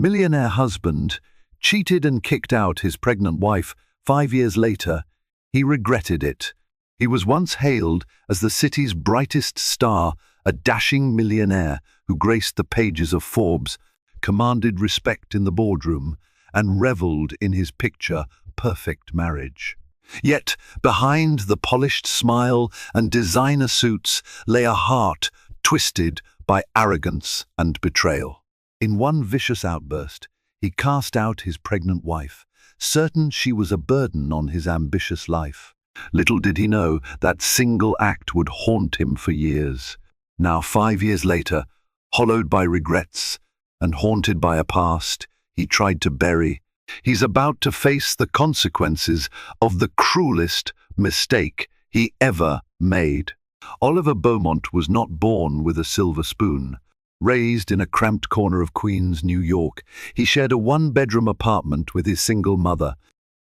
Millionaire husband cheated and kicked out his pregnant wife 5 years later. He regretted it. He was once hailed as the city's brightest star, a dashing millionaire who graced the pages of Forbes, commanded respect in the boardroom, and reveled in his picture-perfect marriage. Yet, behind the polished smile and designer suits lay a heart twisted by arrogance and betrayal. In one vicious outburst, he cast out his pregnant wife, certain she was a burden on his ambitious life. Little did he know that single act would haunt him for years. Now, 5 years later, hollowed by regrets and haunted by a past he tried to bury, he's about to face the consequences of the cruelest mistake he ever made. Oliver Beaumont was not born with a silver spoon. Raised in a cramped corner of Queens, New York, he shared a one-bedroom apartment with his single mother,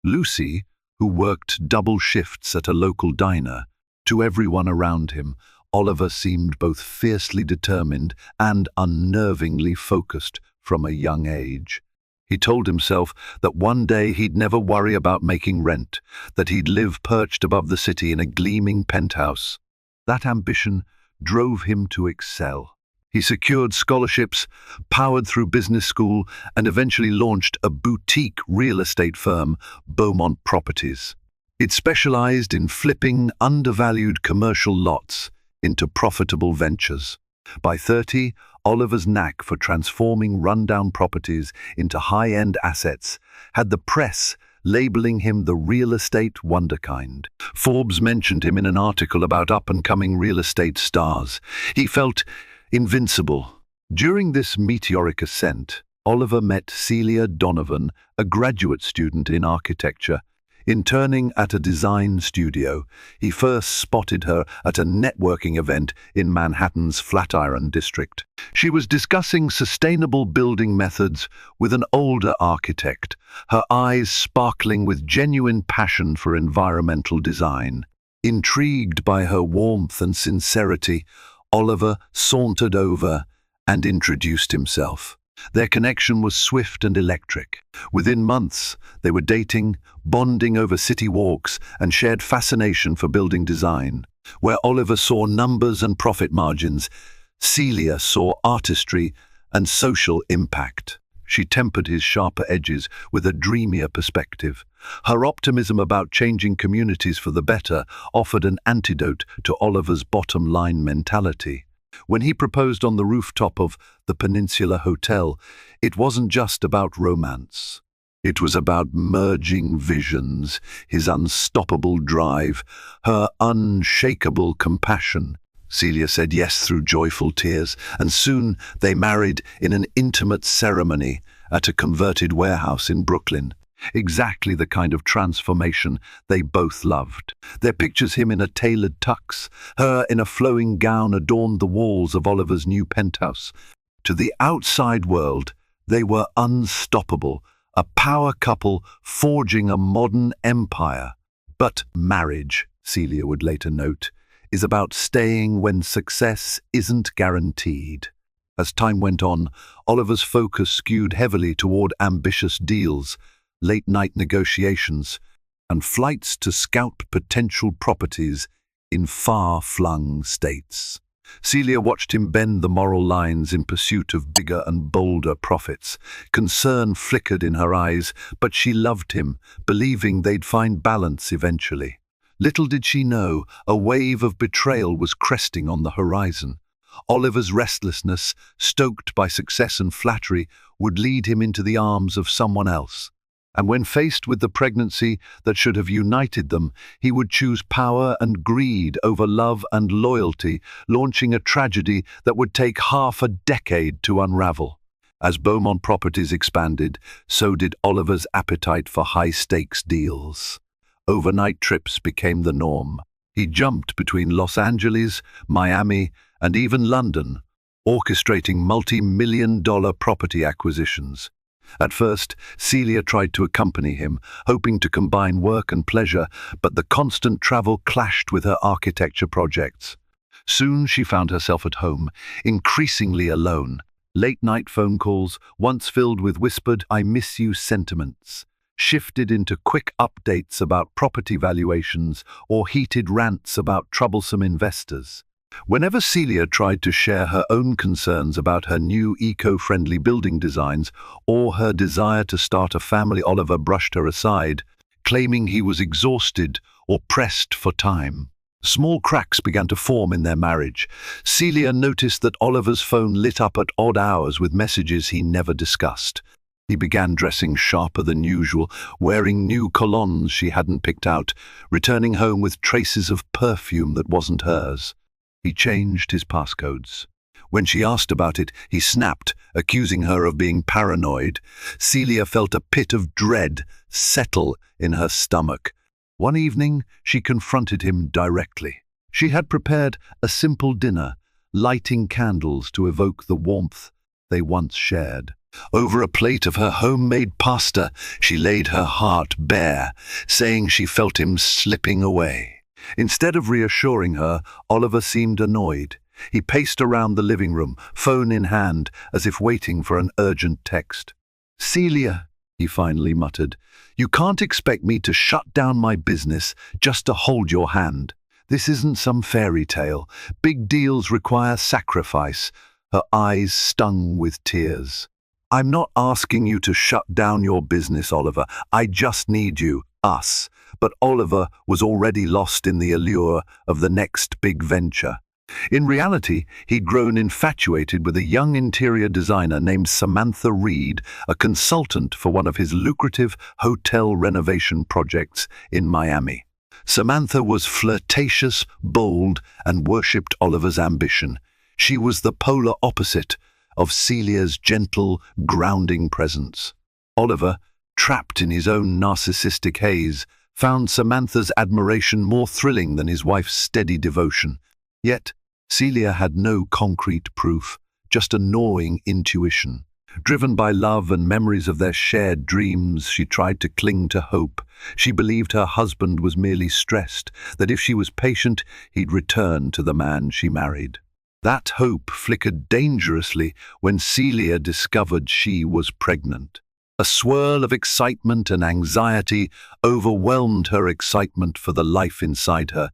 Lucy, who worked double shifts at a local diner. To everyone around him, Oliver seemed both fiercely determined and unnervingly focused from a young age. He told himself that one day he'd never worry about making rent, that he'd live perched above the city in a gleaming penthouse. That ambition drove him to excel. He secured scholarships, powered through business school, and eventually launched a boutique real estate firm, Beaumont Properties. It specialized in flipping undervalued commercial lots into profitable ventures. By 30, Oliver's knack for transforming rundown properties into high-end assets had the press labeling him the real estate wonderkind. Forbes mentioned him in an article about up-and-coming real estate stars. He felt invincible. During this meteoric ascent, Oliver met Celia Donovan, a graduate student in architecture. Interning at a design studio, he first spotted her at a networking event in Manhattan's Flatiron district. She was discussing sustainable building methods with an older architect, her eyes sparkling with genuine passion for environmental design. Intrigued by her warmth and sincerity, Oliver sauntered over and introduced himself. Their connection was swift and electric. Within months, they were dating, bonding over city walks, and shared fascination for building design. Where Oliver saw numbers and profit margins, Celia saw artistry and social impact. She tempered his sharper edges with a dreamier perspective. Her optimism about changing communities for the better offered an antidote to Oliver's bottom-line mentality. When he proposed on the rooftop of the Peninsula Hotel, it wasn't just about romance. It was about merging visions, his unstoppable drive, her unshakable compassion. Celia said yes through joyful tears, and soon they married in an intimate ceremony at a converted warehouse in Brooklyn. Exactly the kind of transformation they both loved. Their pictures, him in a tailored tux, her in a flowing gown, adorned the walls of Oliver's new penthouse. To the outside world, they were unstoppable, a power couple forging a modern empire. But marriage, Celia would later note, is about staying when success isn't guaranteed. As time went on, Oliver's focus skewed heavily toward ambitious deals, late-night negotiations, and flights to scout potential properties in far-flung states. Celia watched him bend the moral lines in pursuit of bigger and bolder profits. Concern flickered in her eyes, but she loved him, believing they'd find balance eventually. Little did she know, a wave of betrayal was cresting on the horizon. Oliver's restlessness, stoked by success and flattery, would lead him into the arms of someone else. And when faced with the pregnancy that should have united them, he would choose power and greed over love and loyalty, launching a tragedy that would take half a decade to unravel. As Beaumont Properties expanded, so did Oliver's appetite for high-stakes deals. Overnight trips became the norm. He jumped between Los Angeles, Miami, and even London, orchestrating multi-million-dollar property acquisitions. At first, Celia tried to accompany him, hoping to combine work and pleasure, but the constant travel clashed with her architecture projects. Soon she found herself at home, increasingly alone. Late-night phone calls, once filled with whispered "I miss you" sentiments, shifted into quick updates about property valuations or heated rants about troublesome investors. Whenever Celia tried to share her own concerns about her new eco-friendly building designs or her desire to start a family, Oliver brushed her aside, claiming he was exhausted or pressed for time. Small cracks began to form in their marriage. Celia noticed that Oliver's phone lit up at odd hours with messages he never discussed. He began dressing sharper than usual, wearing new colognes she hadn't picked out, returning home with traces of perfume that wasn't hers. He changed his passcodes. When she asked about it, he snapped, accusing her of being paranoid. Celia felt a pit of dread settle in her stomach. One evening, she confronted him directly. She had prepared a simple dinner, lighting candles to evoke the warmth they once shared. Over a plate of her homemade pasta, she laid her heart bare, saying she felt him slipping away. Instead of reassuring her, Oliver seemed annoyed. He paced around the living room, phone in hand, as if waiting for an urgent text. "Celia," he finally muttered, "you can't expect me to shut down my business just to hold your hand. This isn't some fairy tale. Big deals require sacrifice." Her eyes stung with tears. "I'm not asking you to shut down your business, Oliver. I just need you, us." But Oliver was already lost in the allure of the next big venture. In reality, he'd grown infatuated with a young interior designer named Samantha Reed, a consultant for one of his lucrative hotel renovation projects in Miami. Samantha was flirtatious, bold, and worshipped Oliver's ambition. She was the polar opposite of Celia's gentle, grounding presence. Oliver, trapped in his own narcissistic haze, found Samantha's admiration more thrilling than his wife's steady devotion. Yet, Celia had no concrete proof, just a gnawing intuition. Driven by love and memories of their shared dreams, she tried to cling to hope. She believed her husband was merely stressed, that if she was patient, he'd return to the man she married. That hope flickered dangerously when Celia discovered she was pregnant. A swirl of excitement and anxiety overwhelmed her excitement for the life inside her,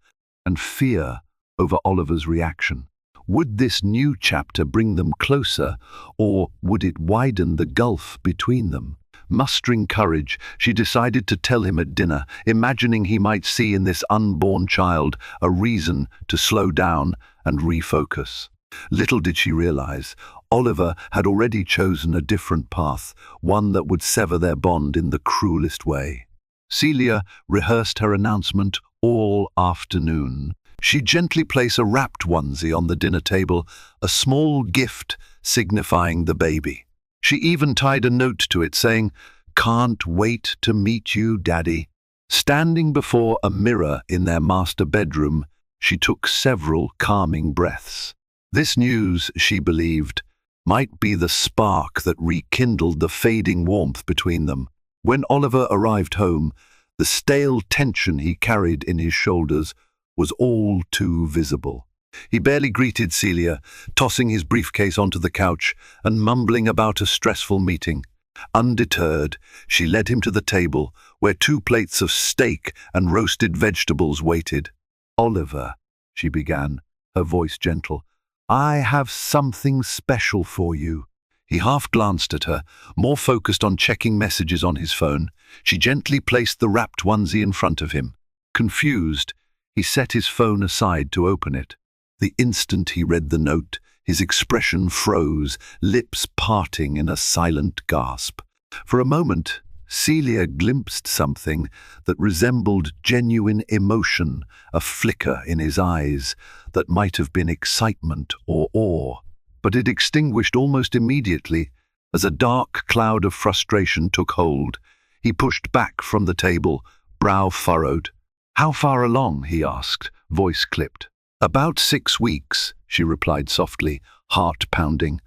and fear over Oliver's reaction. Would this new chapter bring them closer, or would it widen the gulf between them? Mustering courage, she decided to tell him at dinner, imagining he might see in this unborn child a reason to slow down and refocus. Little did she realize, Oliver had already chosen a different path, one that would sever their bond in the cruelest way. Celia rehearsed her announcement all afternoon. She'd gently place a wrapped onesie on the dinner table, a small gift signifying the baby. She even tied a note to it saying, "Can't wait to meet you, Daddy." Standing before a mirror in their master bedroom, she took several calming breaths. This news, she believed, might be the spark that rekindled the fading warmth between them. When Oliver arrived home, the stale tension he carried in his shoulders was all too visible. He barely greeted Celia, tossing his briefcase onto the couch and mumbling about a stressful meeting. Undeterred, she led him to the table, where 2 plates of steak and roasted vegetables waited. "Oliver," she began, her voice gentle, "I have something special for you." He half glanced at her, more focused on checking messages on his phone. She gently placed the wrapped onesie in front of him. Confused, he set his phone aside to open it. The instant he read the note, his expression froze, lips parting in a silent gasp. For a moment, Celia glimpsed something that resembled genuine emotion, a flicker in his eyes that might have been excitement or awe. But it extinguished almost immediately as a dark cloud of frustration took hold. He pushed back from the table, brow furrowed. "How far along?" he asked, voice clipped. "About 6 weeks," she replied softly, heart pounding.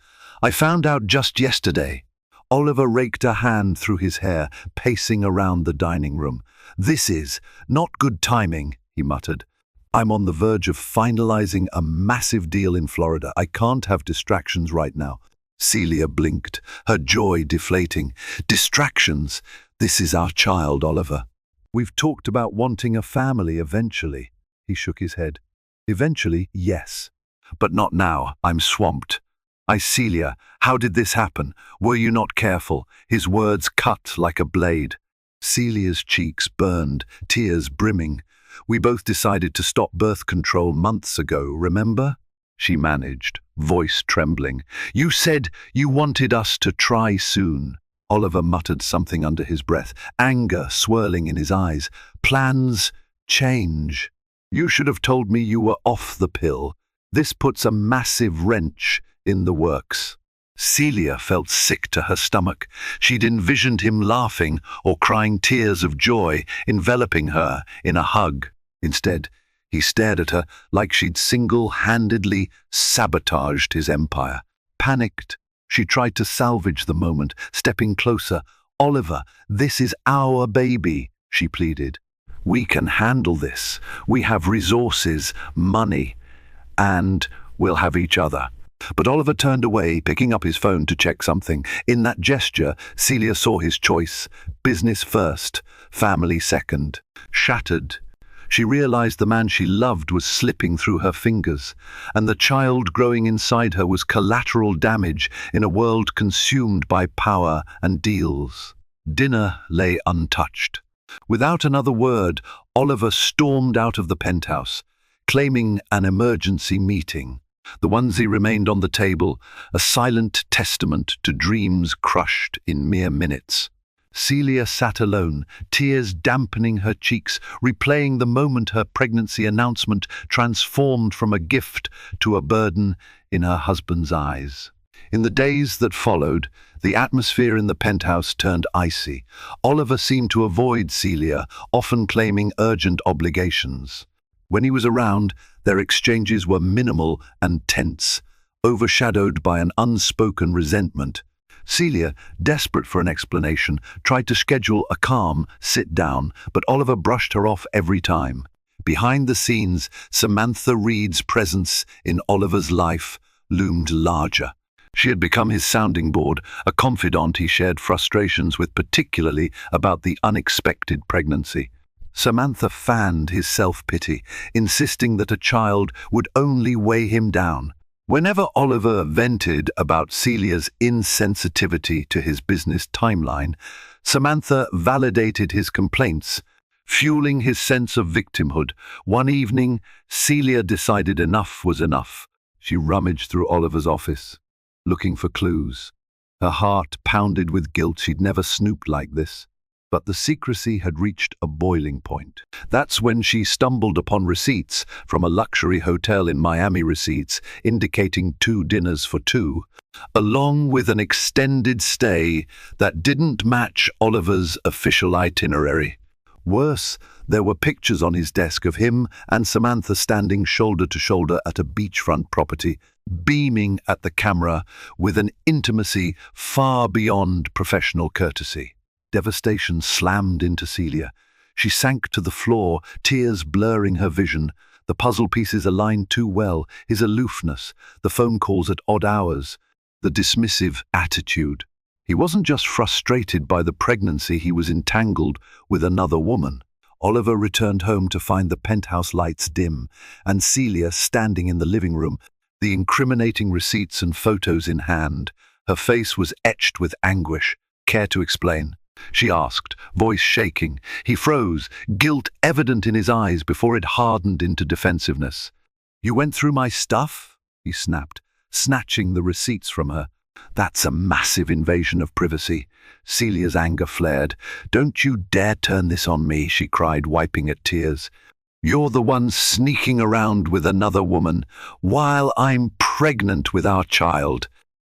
"I found out just yesterday." Oliver raked a hand through his hair, pacing around the dining room. "This is not good timing," he muttered. "I'm on the verge of finalizing a massive deal in Florida. I can't have distractions right now." Celia blinked, her joy deflating. Distractions. This is our child, Oliver. We've talked about wanting a family eventually. He shook his head. Eventually, yes. But not now. I'm swamped. Celia, how did this happen? Were you not careful? His words cut like a blade. Celia's cheeks burned, tears brimming. We both decided to stop birth control months ago, remember? She managed, voice trembling. You said you wanted us to try soon. Oliver muttered something under his breath, anger swirling in his eyes. Plans change. You should have told me you were off the pill. This puts a massive wrench in the works. Celia felt sick to her stomach. She'd envisioned him laughing or crying tears of joy, enveloping her in a hug. Instead, he stared at her like she'd single-handedly sabotaged his empire. Panicked, she tried to salvage the moment, stepping closer. Oliver, this is our baby, she pleaded. We can handle this. We have resources, money, and we'll have each other. But Oliver turned away, picking up his phone to check something. In that gesture, Celia saw his choice. Business first, family second. Shattered, she realized the man she loved was slipping through her fingers, and the child growing inside her was collateral damage in a world consumed by power and deals. Dinner lay untouched. Without another word, Oliver stormed out of the penthouse, claiming an emergency meeting. The onesie remained on the table, a silent testament to dreams crushed in mere minutes. Celia sat alone, tears dampening her cheeks, replaying the moment her pregnancy announcement transformed from a gift to a burden in her husband's eyes. In the days that followed, the atmosphere in the penthouse turned icy. Oliver seemed to avoid Celia, often claiming urgent obligations. When he was around, their exchanges were minimal and tense, overshadowed by an unspoken resentment. Celia, desperate for an explanation, tried to schedule a calm sit-down, but Oliver brushed her off every time. Behind the scenes, Samantha Reed's presence in Oliver's life loomed larger. She had become his sounding board, a confidant he shared frustrations with, particularly about the unexpected pregnancy. Samantha fanned his self-pity, insisting that a child would only weigh him down. Whenever Oliver vented about Celia's insensitivity to his business timeline, Samantha validated his complaints, fueling his sense of victimhood. One evening, Celia decided enough was enough. She rummaged through Oliver's office, looking for clues. Her heart pounded with guilt. She'd never snooped like this. But the secrecy had reached a boiling point. That's when she stumbled upon receipts from a luxury hotel in Miami, receipts indicating 2 dinners for 2, along with an extended stay that didn't match Oliver's official itinerary. Worse, there were pictures on his desk of him and Samantha standing shoulder to shoulder at a beachfront property, beaming at the camera with an intimacy far beyond professional courtesy. Devastation slammed into Celia. She sank to the floor, tears blurring her vision. The puzzle pieces aligned too well, his aloofness, the phone calls at odd hours, the dismissive attitude. He wasn't just frustrated by the pregnancy, he was entangled with another woman. Oliver returned home to find the penthouse lights dim, and Celia standing in the living room, the incriminating receipts and photos in hand. Her face was etched with anguish. Care to explain? She asked, voice shaking. He froze, guilt evident in his eyes before it hardened into defensiveness. You went through my stuff? He snapped, snatching the receipts from her. That's a massive invasion of privacy. Celia's anger flared. Don't you dare turn this on me, she cried, wiping at tears. You're the one sneaking around with another woman, while I'm pregnant with our child.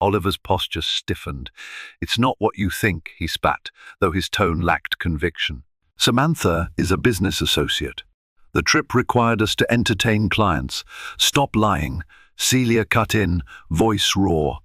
Oliver's posture stiffened. It's not what you think, he spat, though his tone lacked conviction. Samantha is a business associate. The trip required us to entertain clients. Stop lying. Celia cut in, voice raw.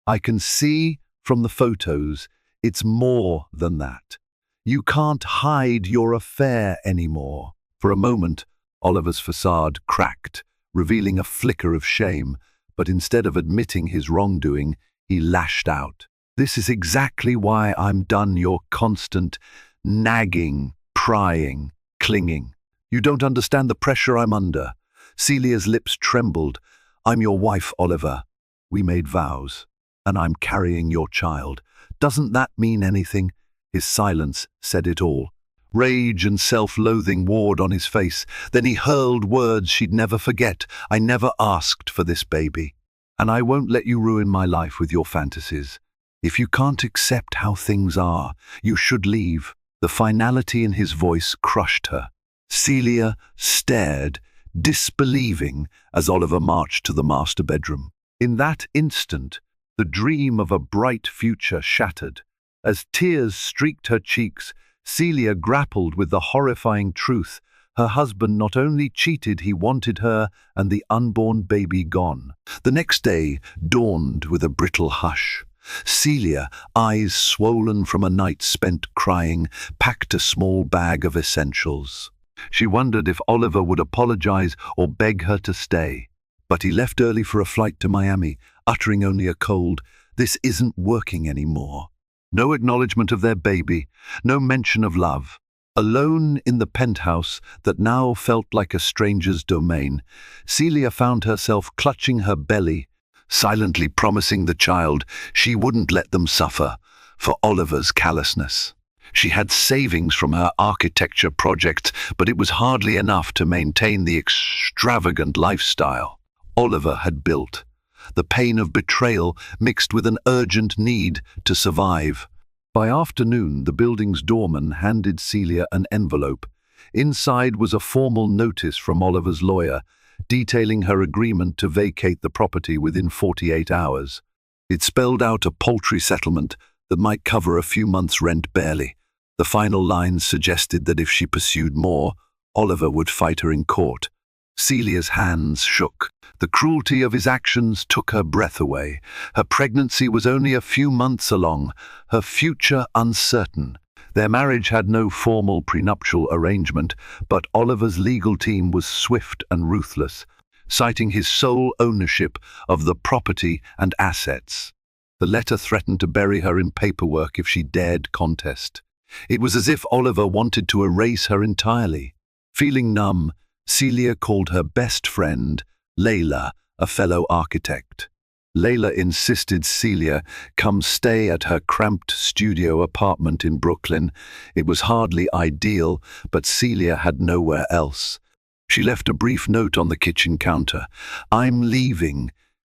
I can see from the photos it's more than that. You can't hide your affair anymore. For a moment, Oliver's facade cracked, revealing a flicker of shame, but instead of admitting his wrongdoing, He lashed out. "This is exactly why I'm done your constant nagging, prying, clinging. You don't understand the pressure I'm under." Celia's lips trembled. "I'm your wife, Oliver. We made vows, and I'm carrying your child. Doesn't that mean anything?" His silence said it all. Rage and self-loathing warred on his face. Then he hurled words she'd never forget. "I never asked for this baby, and I won't let you ruin my life with your fantasies. If you can't accept how things are, you should leave." The finality in his voice crushed her. Celia stared, disbelieving, as Oliver marched to the master bedroom. In that instant, the dream of a bright future shattered. As tears streaked her cheeks, Celia grappled with the horrifying truth. Her husband not only cheated, he wanted her and the unborn baby gone. The next day dawned with a brittle hush. Celia, eyes swollen from a night spent crying, packed a small bag of essentials. She wondered if Oliver would apologize or beg her to stay. But he left early for a flight to Miami, uttering only a cold, "This isn't working anymore." No acknowledgement of their baby, no mention of love. Alone in the penthouse that now felt like a stranger's domain, Celia found herself clutching her belly, silently promising the child she wouldn't let them suffer for Oliver's callousness. She had savings from her architecture project, but it was hardly enough to maintain the extravagant lifestyle Oliver had built. The pain of betrayal mixed with an urgent need to survive. By afternoon, the building's doorman handed Celia an envelope. Inside was a formal notice from Oliver's lawyer, detailing her agreement to vacate the property within 48 hours. It spelled out a paltry settlement that might cover a few months' rent barely. The final lines suggested that if she pursued more, Oliver would fight her in court. Celia's hands shook. The cruelty of his actions took her breath away. Her pregnancy was only a few months along, her future uncertain. Their marriage had no formal prenuptial arrangement, but Oliver's legal team was swift and ruthless, citing his sole ownership of the property and assets. The letter threatened to bury her in paperwork if she dared contest. It was as if Oliver wanted to erase her entirely. Feeling numb, Celia called her best friend, Layla, a fellow architect. Layla insisted Celia come stay at her cramped studio apartment in Brooklyn. It was hardly ideal, but Celia had nowhere else. She left a brief note on the kitchen counter. "I'm leaving,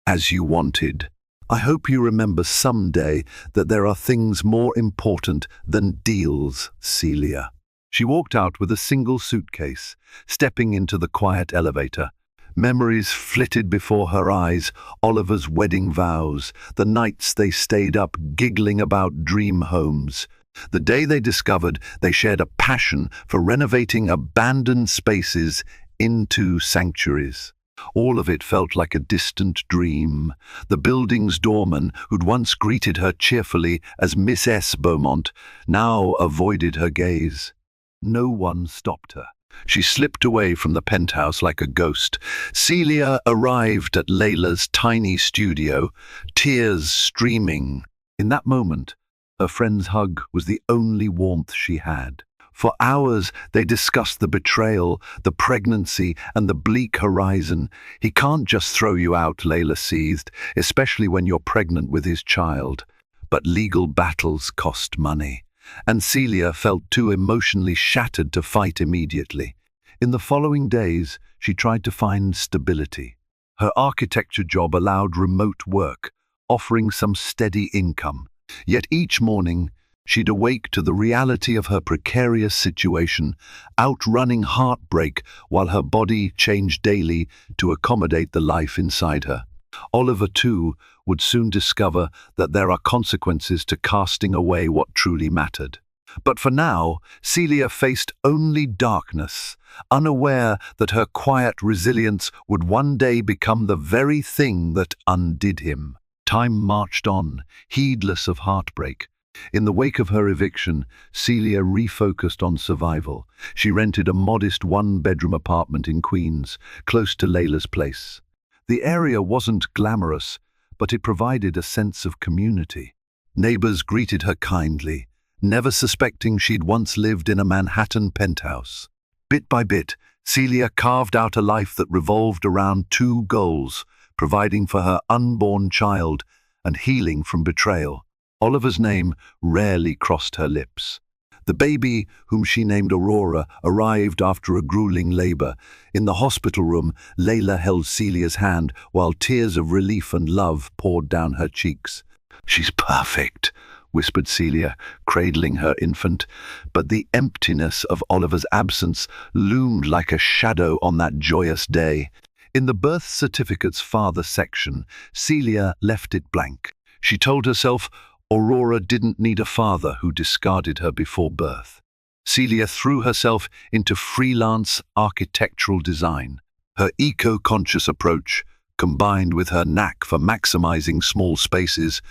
as you wanted. I hope you remember someday that there are things more important than deals, Celia." She walked out with a single suitcase, stepping into the quiet elevator. Memories flitted before her eyes, Oliver's wedding vows, the nights they stayed up giggling about dream homes. The day they discovered they shared a passion for renovating abandoned spaces into sanctuaries. All of it felt like a distant dream. The building's doorman, who'd once greeted her cheerfully as Miss S. Beaumont, now avoided her gaze. No one stopped her. She slipped away from the penthouse like a ghost. Celia arrived at Layla's tiny studio, tears streaming. In that moment, her friend's hug was the only warmth she had. For hours, they discussed the betrayal, the pregnancy, and the bleak horizon. "He can't just throw you out," Layla seethed, "especially when you're pregnant with his child. But legal battles cost money." And Celia felt too emotionally shattered to fight immediately. In the following days, she tried to find stability. Her architecture job allowed remote work, offering some steady income. Yet each morning, she'd awake to the reality of her precarious situation, outrunning heartbreak while her body changed daily to accommodate the life inside her. Oliver, too, would soon discover that there are consequences to casting away what truly mattered. But for now, Celia faced only darkness, unaware that her quiet resilience would one day become the very thing that undid him. Time marched on, heedless of heartbreak. In the wake of her eviction, Celia refocused on survival. She rented a modest one-bedroom apartment in Queens, close to Layla's place. The area wasn't glamorous, but it provided a sense of community. Neighbors greeted her kindly, never suspecting she'd once lived in a Manhattan penthouse. Bit by bit, Celia carved out a life that revolved around two goals: providing for her unborn child and healing from betrayal. Oliver's name rarely crossed her lips. The baby, whom she named Aurora, arrived after a grueling labor. In the hospital room, Layla held Celia's hand while tears of relief and love poured down her cheeks. "She's perfect," whispered Celia, cradling her infant, but the emptiness of Oliver's absence loomed like a shadow on that joyous day. In the birth certificate's father section, Celia left it blank. She told herself Aurora didn't need a father who discarded her before birth. Celia threw herself into freelance architectural design. Her eco-conscious approach, combined with her knack for maximizing small spaces,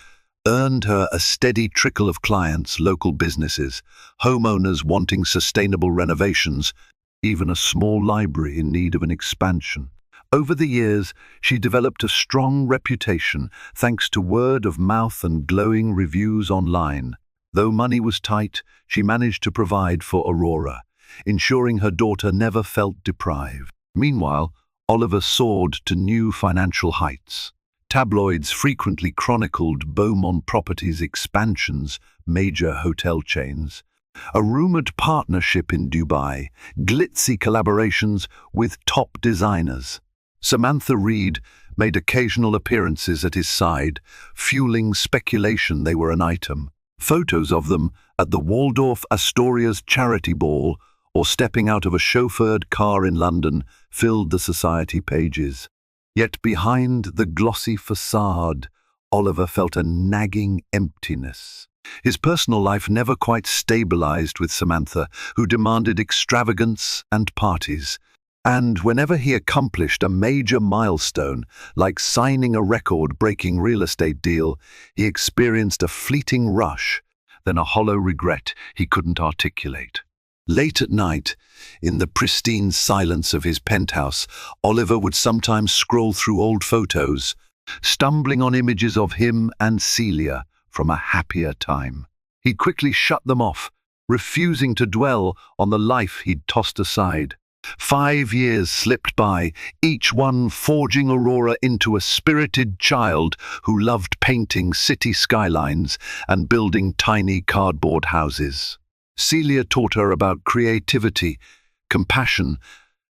earned her a steady trickle of clients, local businesses, homeowners wanting sustainable renovations, even a small library in need of an expansion. Over the years, she developed a strong reputation thanks to word of mouth and glowing reviews online. Though money was tight, she managed to provide for Aurora, ensuring her daughter never felt deprived. Meanwhile, Oliver soared to new financial heights. Tabloids frequently chronicled Beaumont Properties' expansions, major hotel chains, a rumored partnership in Dubai, glitzy collaborations with top designers. Samantha Reed made occasional appearances at his side, fueling speculation they were an item. Photos of them at the Waldorf Astoria's charity ball or stepping out of a chauffeured car in London filled the society pages. Yet behind the glossy facade, Oliver felt a nagging emptiness. His personal life never quite stabilized with Samantha, who demanded extravagance and parties. And whenever he accomplished a major milestone, like signing a record-breaking real estate deal, he experienced a fleeting rush, then a hollow regret he couldn't articulate. Late at night, in the pristine silence of his penthouse, Oliver would sometimes scroll through old photos, stumbling on images of him and Celia from a happier time. He'd quickly shut them off, refusing to dwell on the life he'd tossed aside. 5 years slipped by, each one forging Aurora into a spirited child who loved painting city skylines and building tiny cardboard houses. Celia taught her about creativity, compassion,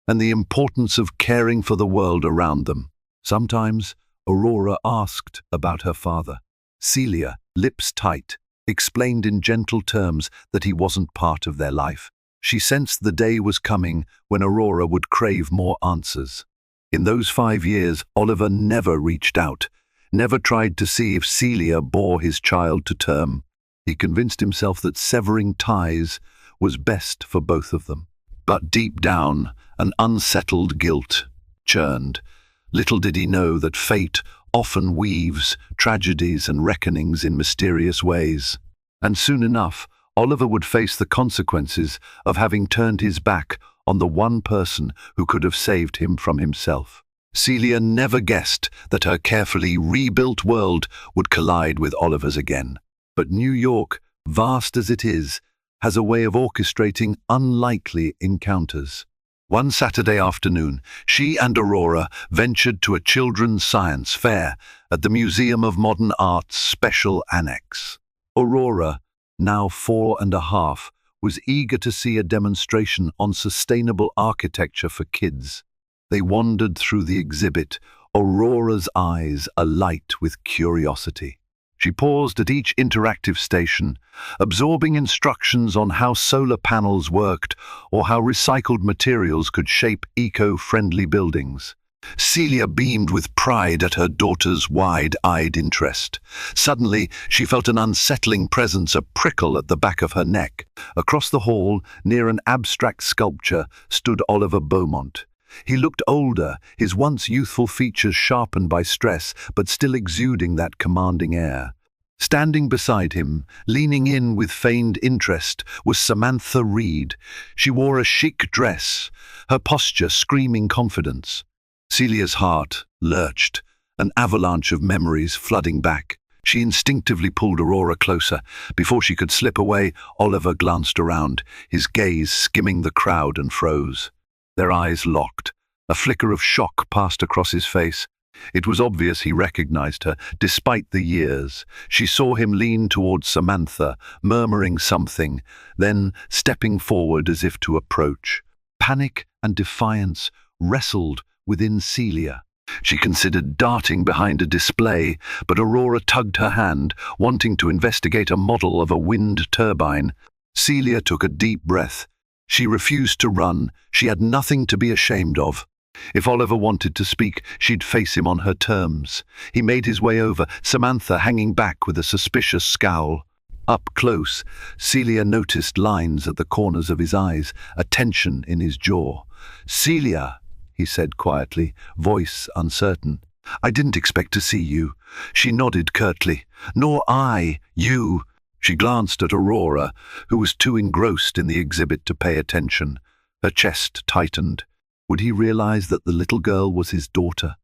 and the importance of caring for the world around them. Sometimes, Aurora asked about her father. Celia, lips tight, explained in gentle terms that he wasn't part of their life. She sensed the day was coming when Aurora would crave more answers. In those 5 years, Oliver never reached out, never tried to see if Celia bore his child to term. He convinced himself that severing ties was best for both of them. But deep down, an unsettled guilt churned. Little did he know that fate often weaves tragedies and reckonings in mysterious ways. And soon enough, Oliver would face the consequences of having turned his back on the one person who could have saved him from himself. Celia never guessed that her carefully rebuilt world would collide with Oliver's again. But New York, vast as it is, has a way of orchestrating unlikely encounters. One Saturday afternoon, she and Aurora ventured to a children's science fair at the Museum of Modern Art's special annex. Aurora, now 4.5, was eager to see a demonstration on sustainable architecture for kids. They wandered through the exhibit, Aurora's eyes alight with curiosity. She paused at each interactive station, absorbing instructions on how solar panels worked or how recycled materials could shape eco-friendly buildings. Celia beamed with pride at her daughter's wide-eyed interest. Suddenly, she felt an unsettling presence, a prickle at the back of her neck. Across the hall, near an abstract sculpture, stood Oliver Beaumont. He looked older, his once youthful features sharpened by stress, but still exuding that commanding air. Standing beside him, leaning in with feigned interest, was Samantha Reed. She wore a chic dress, her posture screaming confidence. Celia's heart lurched, an avalanche of memories flooding back. She instinctively pulled Aurora closer. Before she could slip away, Oliver glanced around, his gaze skimming the crowd, and froze. Their eyes locked. A flicker of shock passed across his face. It was obvious he recognized her, despite the years. She saw him lean towards Samantha, murmuring something, then stepping forward as if to approach. Panic and defiance wrestled within Celia. She considered darting behind a display, but Aurora tugged her hand, wanting to investigate a model of a wind turbine. Celia took a deep breath. She refused to run. She had nothing to be ashamed of. If Oliver wanted to speak, she'd face him on her terms. He made his way over, Samantha hanging back with a suspicious scowl. Up close, Celia noticed lines at the corners of his eyes, a tension in his jaw. "Celia," he said quietly, voice uncertain. "I didn't expect to see you." She nodded curtly. "Nor I, you." She glanced at Aurora, who was too engrossed in the exhibit to pay attention. Her chest tightened. Would he realize that the little girl was his daughter?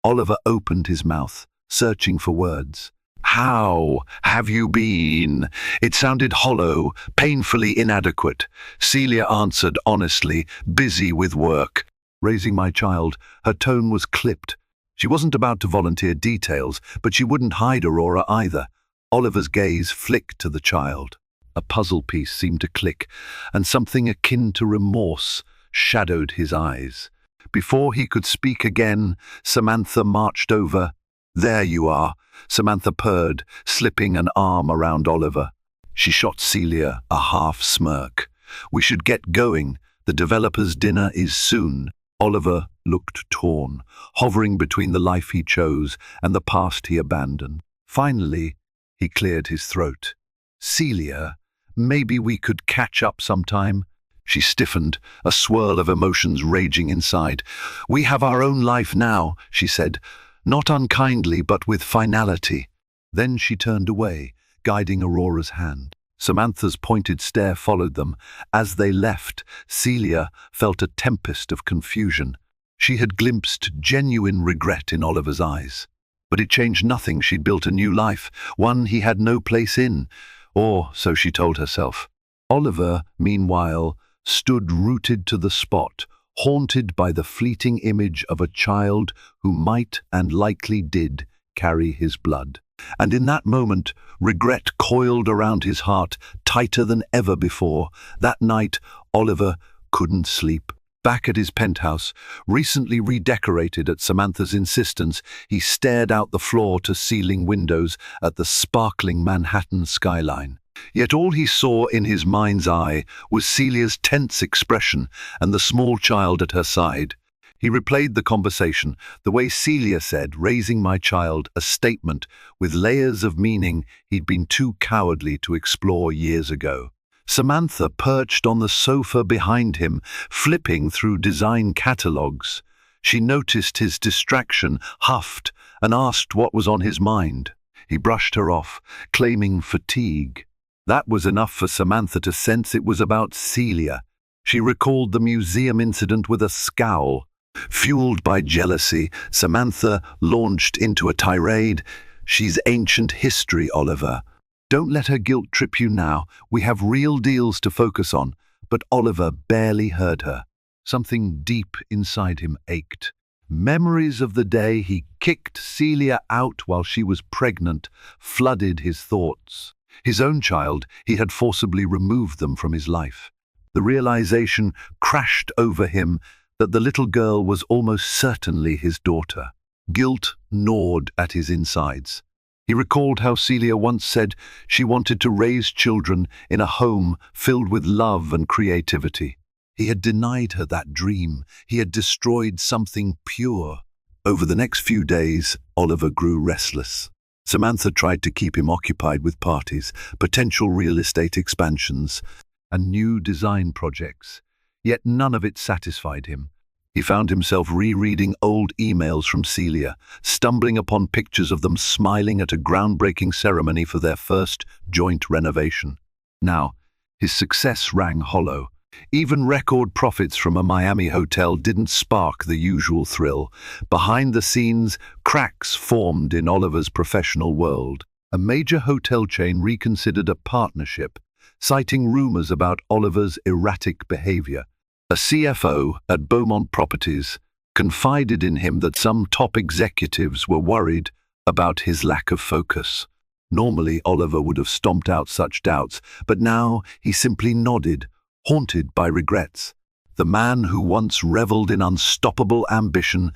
Oliver opened his mouth, searching for words. "How have you been?" It sounded hollow, painfully inadequate. Celia answered honestly, busy with work. "Raising my child." Her tone was clipped. She wasn't about to volunteer details, but she wouldn't hide Aurora either. Oliver's gaze flicked to the child. A puzzle piece seemed to click, and something akin to remorse shadowed his eyes. Before he could speak again, Samantha marched over. "There you are," Samantha purred, slipping an arm around Oliver. She shot Celia a half smirk. "We should get going. The developer's dinner is soon." Oliver looked torn, hovering between the life he chose and the past he abandoned. Finally, he cleared his throat. "Celia, maybe we could catch up sometime." She stiffened, a swirl of emotions raging inside. "We have our own life now," she said, not unkindly but with finality. Then she turned away, guiding Aurora's hand. Samantha's pointed stare followed them. As they left, Celia felt a tempest of confusion. She had glimpsed genuine regret in Oliver's eyes. But it changed nothing. She'd built a new life, one he had no place in, or so she told herself. Oliver, meanwhile, stood rooted to the spot, haunted by the fleeting image of a child who might and likely did carry his blood. And in that moment, regret coiled around his heart tighter than ever before. That night, Oliver couldn't sleep. Back at his penthouse, recently redecorated at Samantha's insistence, he stared out the floor-to-ceiling windows at the sparkling Manhattan skyline. Yet all he saw in his mind's eye was Celia's tense expression and the small child at her side. He replayed the conversation, the way Celia said, "Raising my child," a statement with layers of meaning he'd been too cowardly to explore years ago. Samantha perched on the sofa behind him, flipping through design catalogues. She noticed his distraction, huffed, and asked what was on his mind. He brushed her off, claiming fatigue. That was enough for Samantha to sense it was about Celia. She recalled the museum incident with a scowl. Fueled by jealousy, Samantha launched into a tirade. "She's ancient history, Oliver. Don't let her guilt trip you now. We have real deals to focus on." But Oliver barely heard her. Something deep inside him ached. Memories of the day he kicked Celia out while she was pregnant flooded his thoughts. His own child, he had forcibly removed them from his life. The realization crashed over him that the little girl was almost certainly his daughter. Guilt gnawed at his insides. He recalled how Celia once said she wanted to raise children in a home filled with love and creativity. He had denied her that dream. He had destroyed something pure. Over the next few days, Oliver grew restless. Samantha tried to keep him occupied with parties, potential real estate expansions, and new design projects. Yet none of it satisfied him. He found himself rereading old emails from Celia, stumbling upon pictures of them smiling at a groundbreaking ceremony for their first joint renovation. Now, his success rang hollow. Even record profits from a Miami hotel didn't spark the usual thrill. Behind the scenes, cracks formed in Oliver's professional world. A major hotel chain reconsidered a partnership, citing rumors about Oliver's erratic behavior. A CFO at Beaumont Properties confided in him that some top executives were worried about his lack of focus. Normally, Oliver would have stomped out such doubts, but now he simply nodded, haunted by regrets. The man who once reveled in unstoppable ambition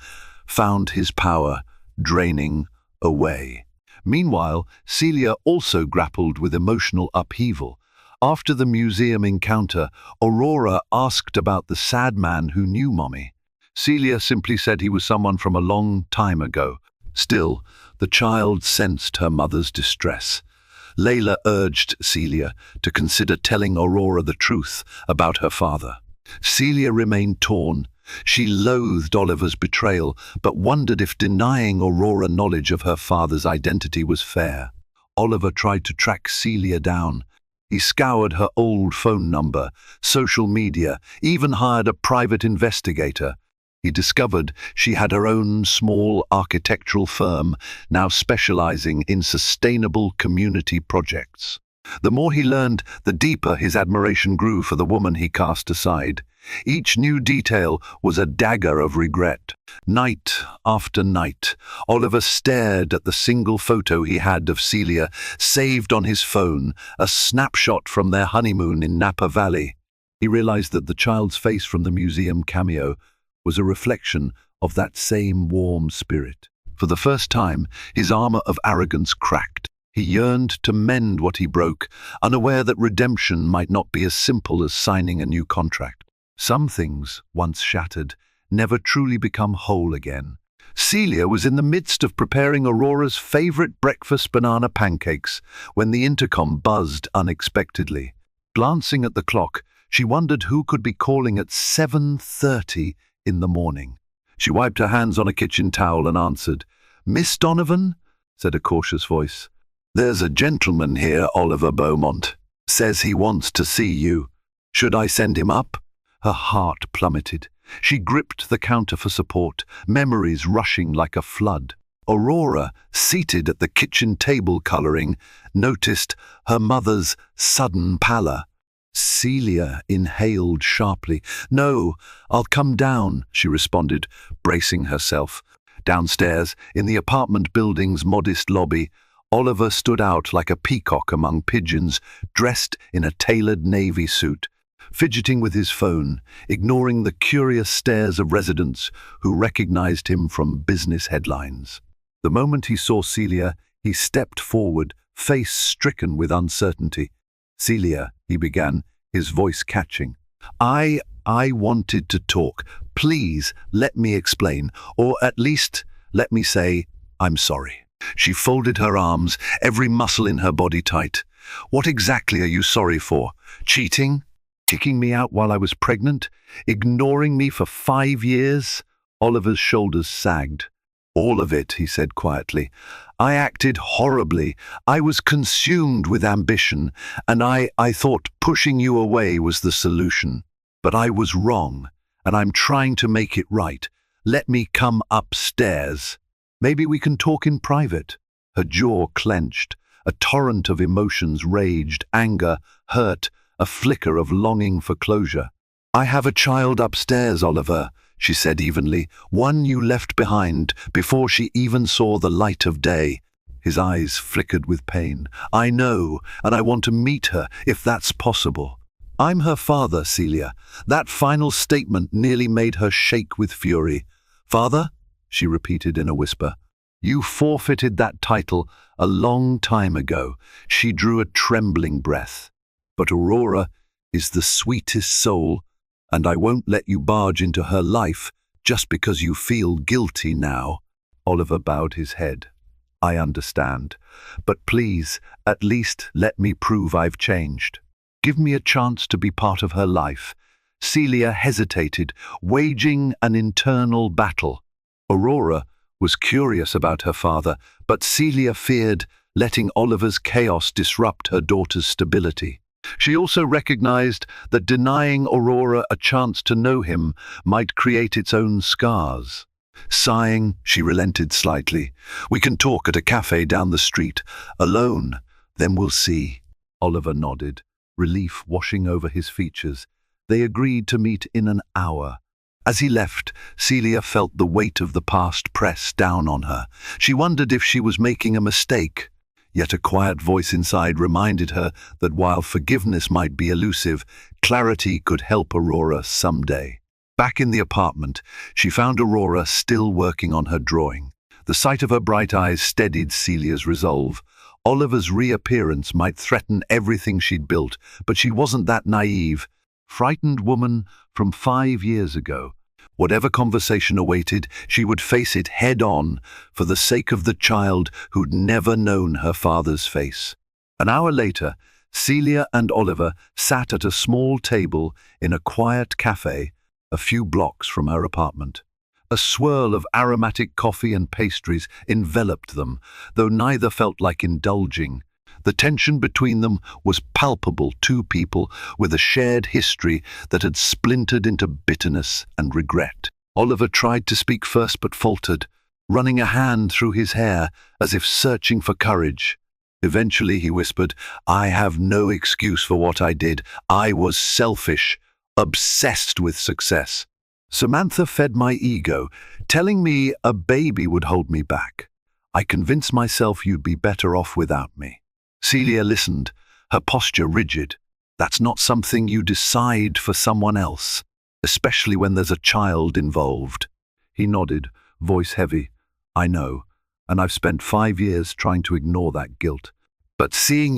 found his power draining away. Meanwhile, Celia also grappled with emotional upheaval. After the museum encounter, Aurora asked about the sad man who knew Mommy. Celia simply said he was someone from a long time ago. Still, the child sensed her mother's distress. Layla urged Celia to consider telling Aurora the truth about her father. Celia remained torn. She loathed Oliver's betrayal, but wondered if denying Aurora knowledge of her father's identity was fair. Oliver tried to track Celia down. He scoured her old phone number, social media, even hired a private investigator. He discovered she had her own small architectural firm, now specializing in sustainable community projects. The more he learned, the deeper his admiration grew for the woman he cast aside. Each new detail was a dagger of regret. Night after night, Oliver stared at the single photo he had of Celia, saved on his phone, a snapshot from their honeymoon in Napa Valley. He realized that the child's face from the museum cameo was a reflection of that same warm spirit. For the first time, his armor of arrogance cracked. He yearned to mend what he broke, unaware that redemption might not be as simple as signing a new contract. Some things, once shattered, never truly become whole again. Celia was in the midst of preparing Aurora's favorite breakfast banana pancakes when the intercom buzzed unexpectedly. Glancing at the clock, she wondered who could be calling at 7:30 in the morning. She wiped her hands on a kitchen towel and answered. "Miss Donovan?" said a cautious voice. "There's a gentleman here, Oliver Beaumont. Says he wants to see you. Should I send him up?" Her heart plummeted. She gripped the counter for support, memories rushing like a flood. Aurora, seated at the kitchen table coloring, noticed her mother's sudden pallor. Celia inhaled sharply. "No, I'll come down," she responded, bracing herself. Downstairs, in the apartment building's modest lobby, Oliver stood out like a peacock among pigeons, dressed in a tailored navy suit, fidgeting with his phone, ignoring the curious stares of residents who recognized him from business headlines. The moment he saw Celia, he stepped forward, face stricken with uncertainty. "Celia," he began, his voice catching. I wanted to talk. Please let me explain, or at least let me say, I'm sorry." She folded her arms, every muscle in her body tight. "What exactly are you sorry for? Cheating? Kicking me out while I was pregnant? Ignoring me for 5 years?" Oliver's shoulders sagged. "All of it," he said quietly. "I acted horribly. I was consumed with ambition, and I thought pushing you away was the solution. But I was wrong, and I'm trying to make it right. Let me come upstairs. Maybe we can talk in private." Her jaw clenched. A torrent of emotions raged, anger, hurt, a flicker of longing for closure. "I have a child upstairs, Oliver," she said evenly, "one you left behind before she even saw the light of day." His eyes flickered with pain. "I know, and I want to meet her, if that's possible." "I'm her father, Celia." That final statement nearly made her shake with fury. "Father?" she repeated in a whisper. "You forfeited that title a long time ago." She drew a trembling breath. "But Aurora is the sweetest soul, and I won't let you barge into her life just because you feel guilty now." Oliver bowed his head. "I understand. But please, at least let me prove I've changed. Give me a chance to be part of her life." Celia hesitated, waging an internal battle. Aurora was curious about her father, but Celia feared letting Oliver's chaos disrupt her daughter's stability. She also recognized that denying Aurora a chance to know him might create its own scars. Sighing, she relented slightly. "We can talk at a cafe down the street, alone, then we'll see." Oliver nodded, relief washing over his features. They agreed to meet in an hour. As he left, Celia felt the weight of the past press down on her. She wondered if she was making a mistake. Yet a quiet voice inside reminded her that while forgiveness might be elusive, clarity could help Aurora someday. Back in the apartment, she found Aurora still working on her drawing. The sight of her bright eyes steadied Celia's resolve. Oliver's reappearance might threaten everything she'd built, but she wasn't that naive. Frightened woman from 5 years ago. Whatever conversation awaited, she would face it head-on for the sake of the child who'd never known her father's face. An hour later, Celia and Oliver sat at a small table in a quiet cafe a few blocks from her apartment. A swirl of aromatic coffee and pastries enveloped them, though neither felt like indulging. The tension between them was palpable, two people with a shared history that had splintered into bitterness and regret. Oliver tried to speak first but faltered, running a hand through his hair as if searching for courage. Eventually he whispered, "I have no excuse for what I did. I was selfish, obsessed with success. Samantha fed my ego, telling me a baby would hold me back. I convinced myself you'd be better off without me." Celia listened, her posture rigid. That's not something you decide for someone else, especially when there's a child involved. He nodded, voice heavy. "I know, and I've spent 5 years trying to ignore that guilt. But seeing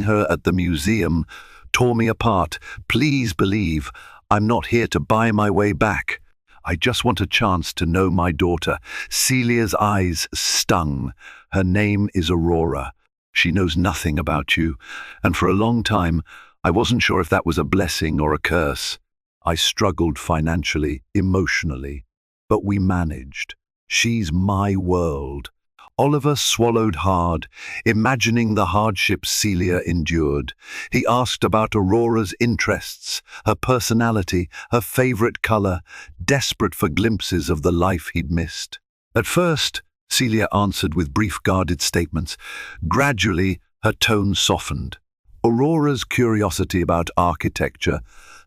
her at the museum tore me apart. Please believe, I'm not here to buy my way back. I just want a chance to know my daughter." Celia's eyes stung. "Her name is Aurora. She knows nothing about you, and for a long time, I wasn't sure if that was a blessing or a curse. I struggled financially, emotionally, but we managed. She's my world." Oliver swallowed hard, imagining the hardships Celia endured. He asked about Aurora's interests, her personality, her favorite color, desperate for glimpses of the life he'd missed. At first, Celia answered with brief guarded statements. Gradually, her tone softened. Aurora's curiosity about architecture,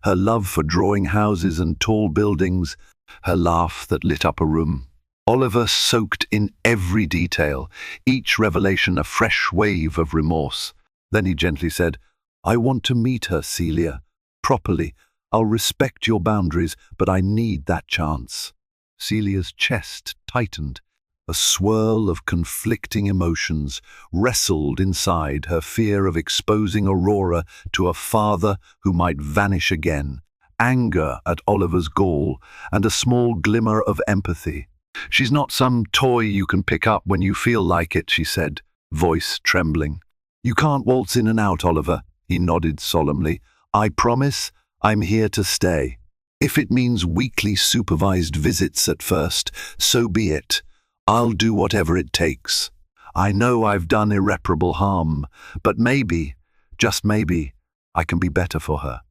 her love for drawing houses and tall buildings, her laugh that lit up a room. Oliver soaked in every detail, each revelation a fresh wave of remorse. Then he gently said, "I want to meet her, Celia. Properly. I'll respect your boundaries, but I need that chance." Celia's chest tightened. A swirl of conflicting emotions wrestled inside her, fear of exposing Aurora to a father who might vanish again, anger at Oliver's gall, and a small glimmer of empathy. "She's not some toy you can pick up when you feel like it," she said, voice trembling. "You can't waltz in and out, Oliver," he nodded solemnly. "I promise I'm here to stay. If it means weekly supervised visits at first, so be it. I'll do whatever it takes. I know I've done irreparable harm, but maybe, just maybe, I can be better for her."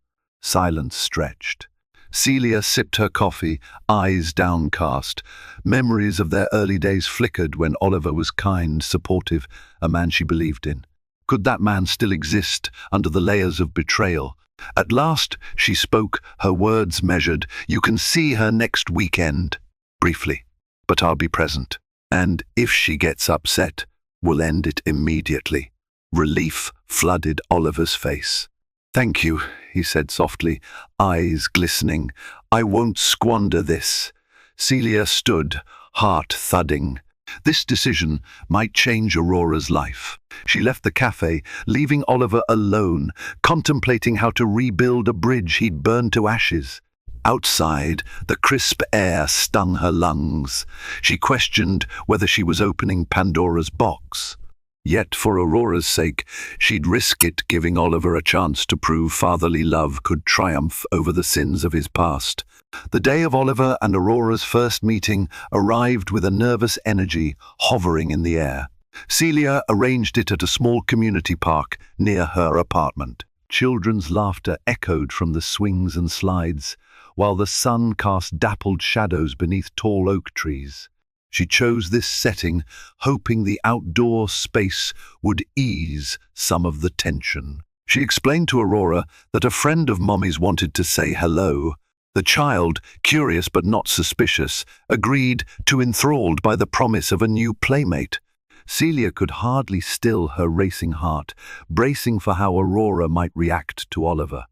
Silence stretched. Celia sipped her coffee, eyes downcast. Memories of their early days flickered when Oliver was kind, supportive, a man she believed in. Could that man still exist under the layers of betrayal? At last she spoke, her words measured. "You can see her next weekend." "Briefly, but I'll be present. And if she gets upset, we'll end it immediately." Relief flooded Oliver's face. "Thank you," he said softly, eyes glistening. "I won't squander this." Celia stood, heart thudding. This decision might change Aurora's life. She left the cafe, leaving Oliver alone, contemplating how to rebuild a bridge he'd burned to ashes. Outside, the crisp air stung her lungs. She questioned whether she was opening Pandora's box. Yet, for Aurora's sake, she'd risk it, giving Oliver a chance to prove fatherly love could triumph over the sins of his past. The day of Oliver and Aurora's first meeting arrived with a nervous energy hovering in the air. Celia arranged it at a small community park near her apartment. Children's laughter echoed from the swings and slides, while the sun cast dappled shadows beneath tall oak trees. She chose this setting, hoping the outdoor space would ease some of the tension. She explained to Aurora that a friend of Mommy's wanted to say hello. The child, curious but not suspicious, agreed, too enthralled by the promise of a new playmate. Celia could hardly still her racing heart, bracing for how Aurora might react to Oliver.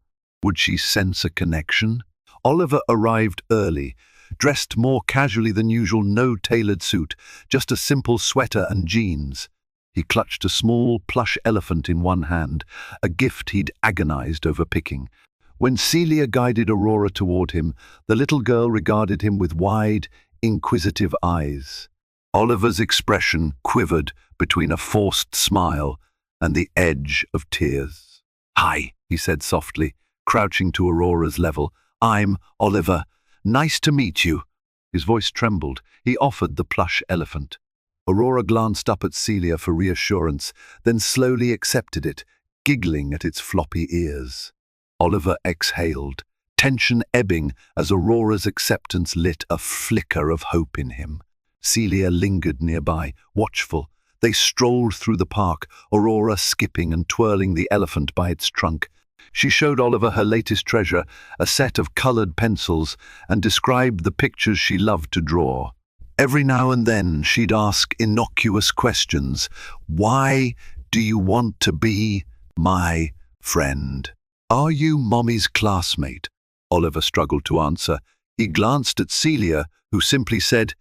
Would she sense a connection? Oliver arrived early, dressed more casually than usual, no tailored suit, just a simple sweater and jeans. He clutched a small plush elephant in one hand, a gift he'd agonized over picking. When Celia guided Aurora toward him, the little girl regarded him with wide, inquisitive eyes. Oliver's expression quivered between a forced smile and the edge of tears. "Hi," he said softly, crouching to Aurora's level. "I'm Oliver. Nice to meet you." His voice trembled. He offered the plush elephant. Aurora glanced up at Celia for reassurance, then slowly accepted it, giggling at its floppy ears. Oliver exhaled, tension ebbing as Aurora's acceptance lit a flicker of hope in him. Celia lingered nearby, watchful. They strolled through the park, Aurora skipping and twirling the elephant by its trunk. She showed Oliver her latest treasure, a set of colored pencils, and described the pictures she loved to draw. Every now and then she'd ask innocuous questions. "Why do you want to be my friend? Are you Mommy's classmate?" Oliver struggled to answer. He glanced at Celia, who simply said,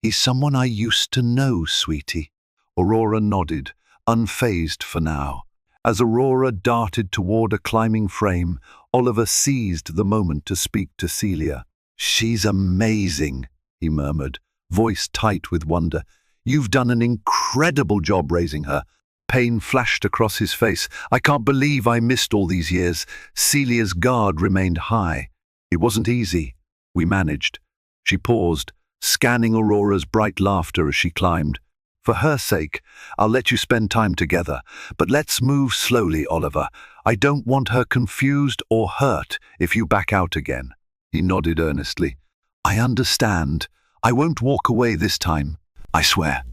"He's someone I used to know, sweetie." Aurora nodded, unfazed for now. As Aurora darted toward a climbing frame, Oliver seized the moment to speak to Celia. "She's amazing," he murmured, voice tight with wonder. "You've done an incredible job raising her." Pain flashed across his face. "I can't believe I missed all these years." Celia's guard remained high. "It wasn't easy. We managed." She paused, scanning Aurora's bright laughter as she climbed. "For her sake, I'll let you spend time together. But let's move slowly, Oliver. I don't want her confused or hurt if you back out again." He nodded earnestly. "I understand. I won't walk away this time. I swear."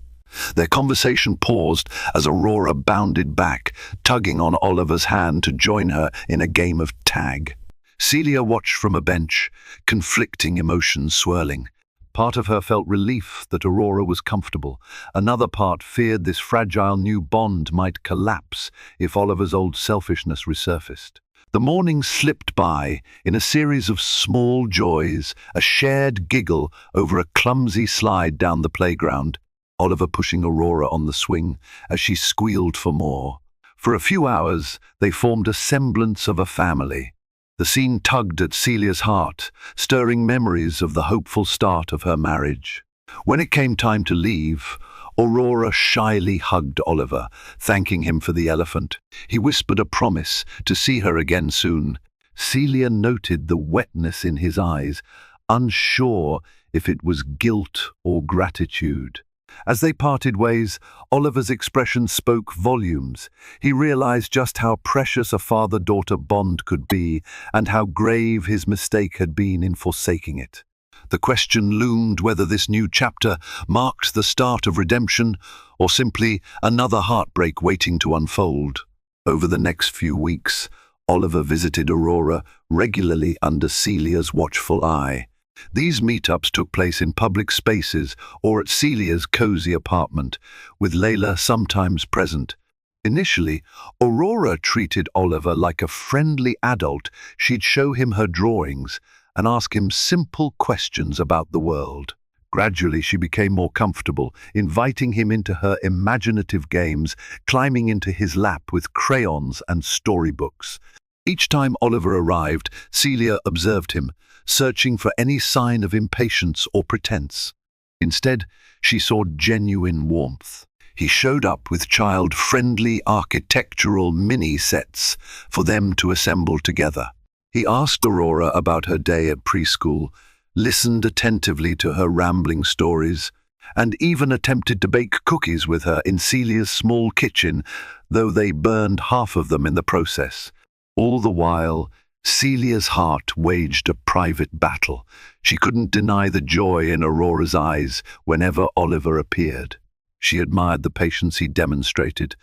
Their conversation paused as Aurora bounded back, tugging on Oliver's hand to join her in a game of tag. Celia watched from a bench, conflicting emotions swirling. Part of her felt relief that Aurora was comfortable. Another part feared this fragile new bond might collapse if Oliver's old selfishness resurfaced. The morning slipped by in a series of small joys, a shared giggle over a clumsy slide down the playground, Oliver pushing Aurora on the swing as she squealed for more. For a few hours, they formed a semblance of a family. The scene tugged at Celia's heart, stirring memories of the hopeful start of her marriage. When it came time to leave, Aurora shyly hugged Oliver, thanking him for the elephant. He whispered a promise to see her again soon. Celia noted the wetness in his eyes, unsure if it was guilt or gratitude. As they parted ways, Oliver's expression spoke volumes. He realized just how precious a father-daughter bond could be and how grave his mistake had been in forsaking it. The question loomed whether this new chapter marked the start of redemption or simply another heartbreak waiting to unfold. Over the next few weeks, Oliver visited Aurora regularly under Celia's watchful eye. These meetups took place in public spaces or at Celia's cozy apartment, with Layla sometimes present. Initially, Aurora treated Oliver like a friendly adult. She'd show him her drawings and ask him simple questions about the world. Gradually, she became more comfortable, inviting him into her imaginative games, climbing into his lap with crayons and storybooks. Each time Oliver arrived, Celia observed him, searching for any sign of impatience or pretense. Instead, she saw genuine warmth. He showed up with child-friendly architectural mini-sets for them to assemble together. He asked Aurora about her day at preschool, listened attentively to her rambling stories, and even attempted to bake cookies with her in Celia's small kitchen, though they burned half of them in the process. All the while, Celia's heart waged a private battle. She couldn't deny the joy in Aurora's eyes whenever Oliver appeared. She admired the patience he demonstrated,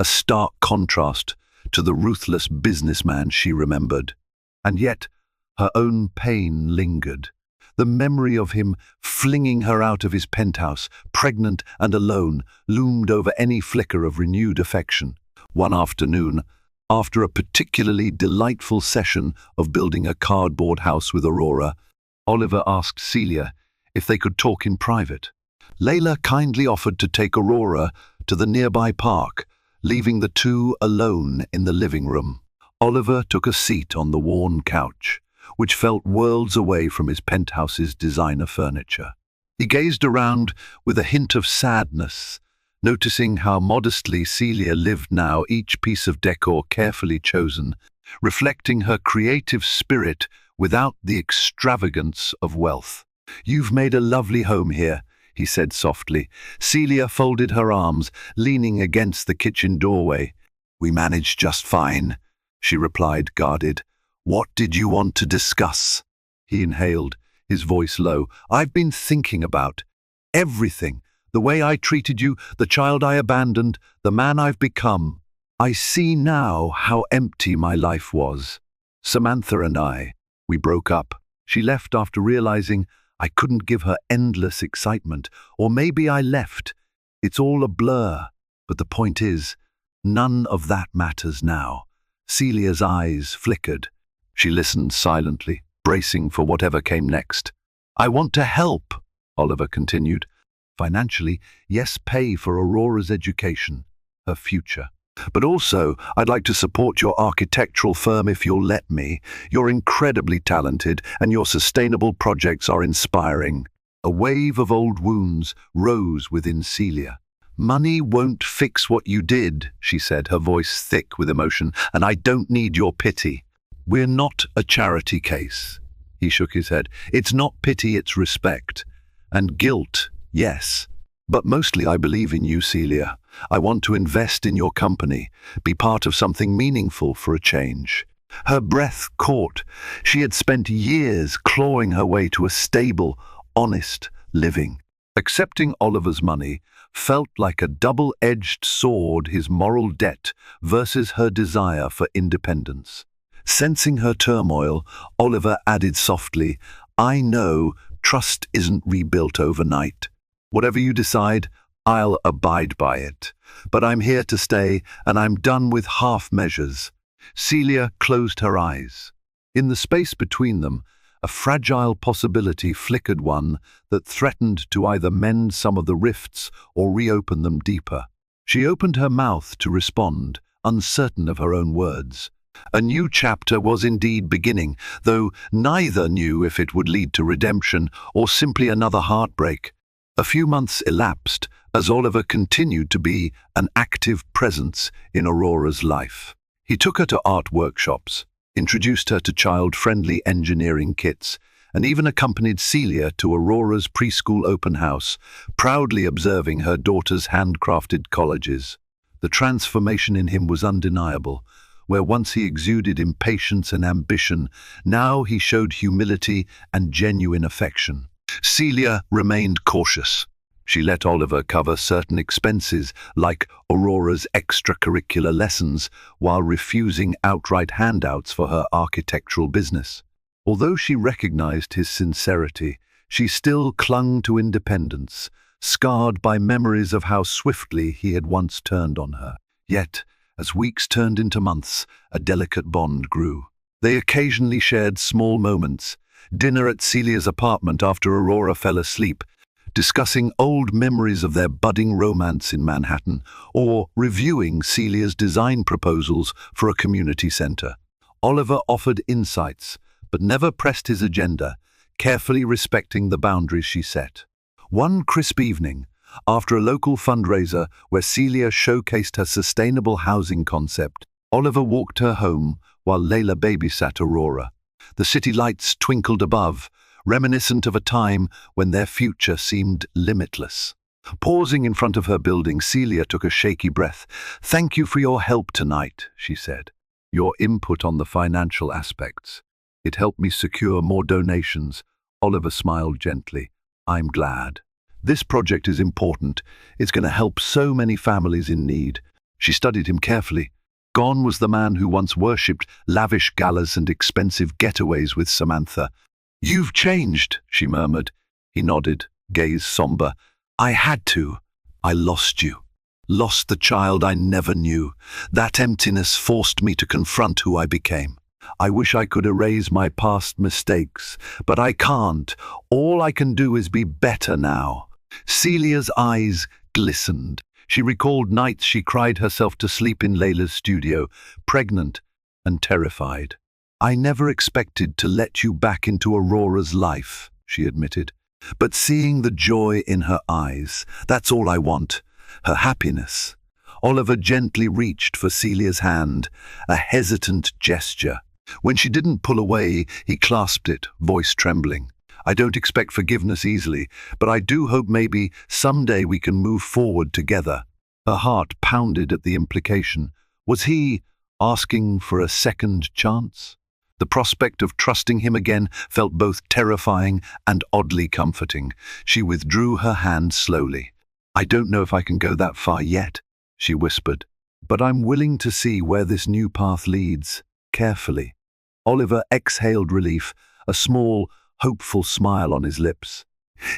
a stark contrast to the ruthless businessman she remembered. And yet, her own pain lingered. The memory of him flinging her out of his penthouse, pregnant and alone, loomed over any flicker of renewed affection. One afternoon, after a particularly delightful session of building a cardboard house with Aurora, Oliver asked Celia if they could talk in private. Layla kindly offered to take Aurora to the nearby park, leaving the two alone in the living room. Oliver took a seat on the worn couch, which felt worlds away from his penthouse's designer furniture. He gazed around with a hint of sadness, noticing how modestly Celia lived now, each piece of decor carefully chosen, reflecting her creative spirit without the extravagance of wealth. "You've made a lovely home here," he said softly. Celia folded her arms, leaning against the kitchen doorway. "We managed just fine," she replied, guarded. "What did you want to discuss?" He inhaled, his voice low. "I've been thinking about everything. The way I treated you, the child I abandoned, the man I've become. I see now how empty my life was. Samantha and we broke up. She left after realizing I couldn't give her endless excitement. Or maybe I left. It's all a blur. But the point is, none of that matters now." Celia's eyes flickered. She listened silently, bracing for whatever came next. "I want to help," Oliver continued. "Financially, yes, pay for Aurora's education, her future. But also, I'd like to support your architectural firm if you'll let me. You're incredibly talented, and your sustainable projects are inspiring." A wave of old wounds rose within Celia. "Money won't fix what you did," she said, her voice thick with emotion, "and I don't need your pity." "We're not a charity case." He shook his head. "It's not pity, it's respect. And guilt, yes. But mostly I believe in you, Celia. I want to invest in your company, be part of something meaningful for a change." Her breath caught. She had spent years clawing her way to a stable, honest living. Accepting Oliver's money felt like a double-edged sword, his moral debt versus her desire for independence. Sensing her turmoil, Oliver added softly, "I know trust isn't rebuilt overnight. Whatever you decide, I'll abide by it. But I'm here to stay, and I'm done with half measures." Celia closed her eyes. In the space between them, a fragile possibility flickered, one that threatened to either mend some of the rifts or reopen them deeper. She opened her mouth to respond, uncertain of her own words. A new chapter was indeed beginning, though neither knew if it would lead to redemption or simply another heartbreak. A few months elapsed as Oliver continued to be an active presence in Aurora's life. He took her to art workshops, introduced her to child-friendly engineering kits, and even accompanied Celia to Aurora's preschool open house, proudly observing her daughter's handcrafted collages. The transformation in him was undeniable. Where once he exuded impatience and ambition, now he showed humility and genuine affection. Celia remained cautious. She let Oliver cover certain expenses, like Aurora's extracurricular lessons, while refusing outright handouts for her architectural business. Although she recognized his sincerity, she still clung to independence, scarred by memories of how swiftly he had once turned on her. Yet, as weeks turned into months, a delicate bond grew. They occasionally shared small moments, dinner at Celia's apartment after Aurora fell asleep, discussing old memories of their budding romance in Manhattan, or reviewing Celia's design proposals for a community center. Oliver offered insights, but never pressed his agenda, carefully respecting the boundaries she set. One crisp evening, after a local fundraiser where Celia showcased her sustainable housing concept, Oliver walked her home while Layla babysat Aurora. The city lights twinkled above, reminiscent of a time when their future seemed limitless. Pausing in front of her building, Celia took a shaky breath. "Thank you for your help tonight," she said. Your input on the financial aspects. It helped me secure more donations. Oliver smiled gently. I'm glad. This project is important. It's going to help so many families in need. She studied him carefully. Gone was the man who once worshipped lavish galas and expensive getaways with Samantha. You've changed, she murmured. He nodded, gaze somber. I had to. I lost you. Lost the child I never knew. That emptiness forced me to confront who I became. I wish I could erase my past mistakes, but I can't. All I can do is be better now. Celia's eyes glistened. She recalled nights she cried herself to sleep in Layla's studio, pregnant and terrified. I never expected to let you back into Aurora's life, she admitted. But seeing the joy in her eyes, that's all I want. Her happiness. Oliver gently reached for Celia's hand, a hesitant gesture. When she didn't pull away, he clasped it, voice trembling. I don't expect forgiveness easily, but I do hope maybe someday we can move forward together. Her heart pounded at the implication. Was he asking for a second chance? The prospect of trusting him again felt both terrifying and oddly comforting. She withdrew her hand slowly. I don't know if I can go that far yet, she whispered, but I'm willing to see where this new path leads, carefully. Oliver exhaled relief, a small, hopeful smile on his lips.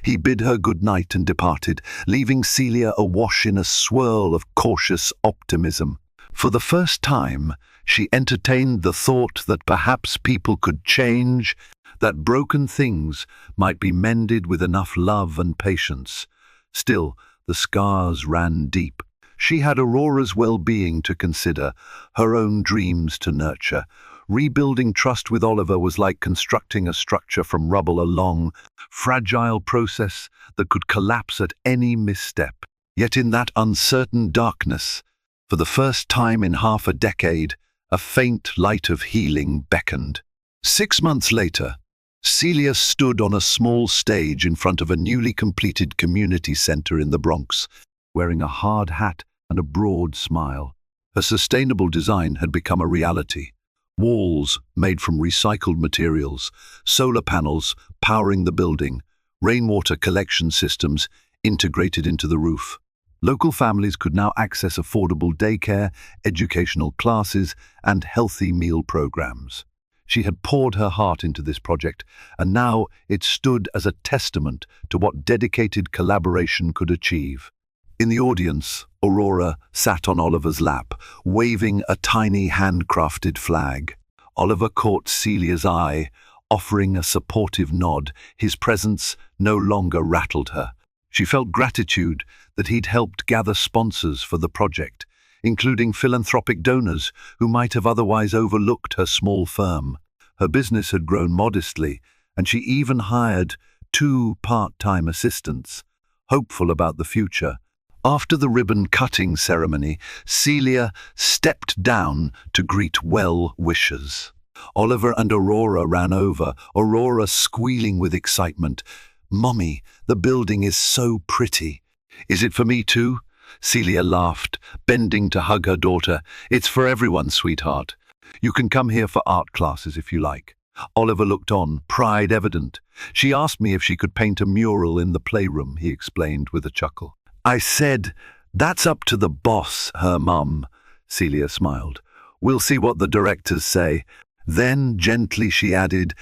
He bid her good night and departed, leaving Celia awash in a swirl of cautious optimism. For the first time, she entertained the thought that perhaps people could change, that broken things might be mended with enough love and patience. Still, the scars ran deep. She had Aurora's well-being to consider, her own dreams to nurture. Rebuilding trust with Oliver was like constructing a structure from rubble, a long, fragile process that could collapse at any misstep. Yet in that uncertain darkness, for the first time in half a decade, a faint light of healing beckoned. 6 months later, Celia stood on a small stage in front of a newly completed community center in the Bronx, wearing a hard hat and a broad smile. Her sustainable design had become a reality. Walls made from recycled materials, solar panels powering the building, rainwater collection systems integrated into the roof. Local families could now access affordable daycare, educational classes, and healthy meal programs. She had poured her heart into this project, and now it stood as a testament to what dedicated collaboration could achieve. In the audience, Aurora sat on Oliver's lap, waving a tiny handcrafted flag. Oliver caught Celia's eye, offering a supportive nod. His presence no longer rattled her. She felt gratitude that he'd helped gather sponsors for the project, including philanthropic donors who might have otherwise overlooked her small firm. Her business had grown modestly, and she even hired 2 part-time assistants, hopeful about the future. After the ribbon-cutting ceremony, Celia stepped down to greet well-wishers. Oliver and Aurora ran over, Aurora squealing with excitement. "Mommy, the building is so pretty." "Is it for me too?" Celia laughed, bending to hug her daughter. "It's for everyone, sweetheart. You can come here for art classes if you like." Oliver looked on, pride evident. "She asked me if she could paint a mural in the playroom," he explained with a chuckle. "I said, that's up to the boss, her mum," Celia smiled. "We'll see what the directors say." Then, gently, she added,